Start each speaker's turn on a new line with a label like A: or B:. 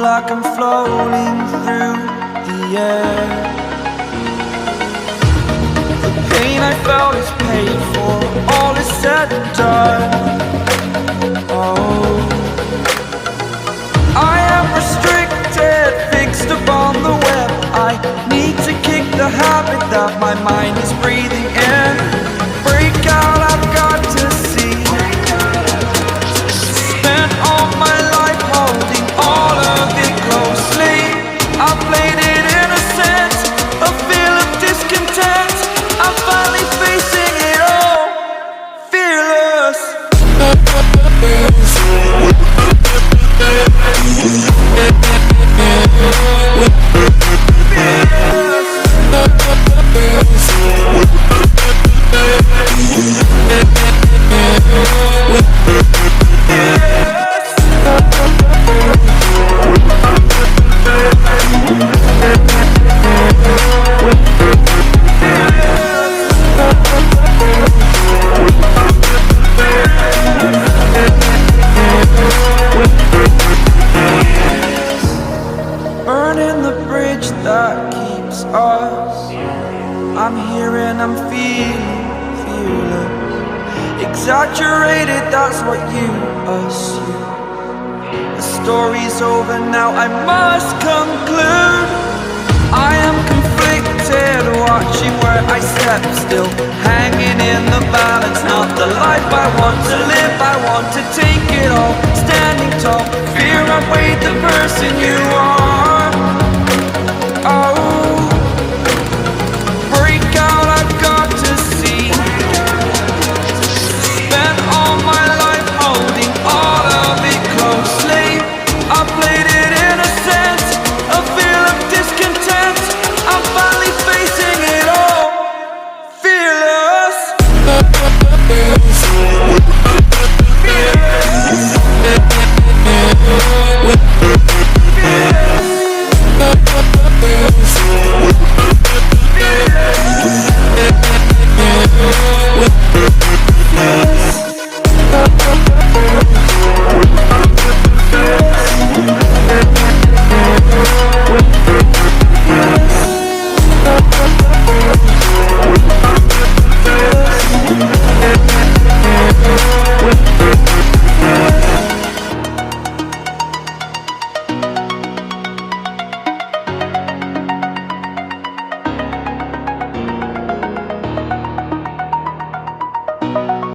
A: like I'm floating through the air. The pain I felt is paid for, all is said and done. Oh, I am restricted, fixed upon the web. I need to kick the habit that my mind is breathing in. Break out, I've got to see. Spent all my life holding all of it closely. I played it innocent, a feel of discontent. I'm finally facing it all, fearless. Burning the bridge that keeps us. I'm here and I'm feeling fearless. Exaggerated, that's what you assume. The story's over now, I must conclude. I am conflicted, watching where I step still, hanging in the balance. Not the life I want to live, I want to take it all. Standing tall, fear I weighed the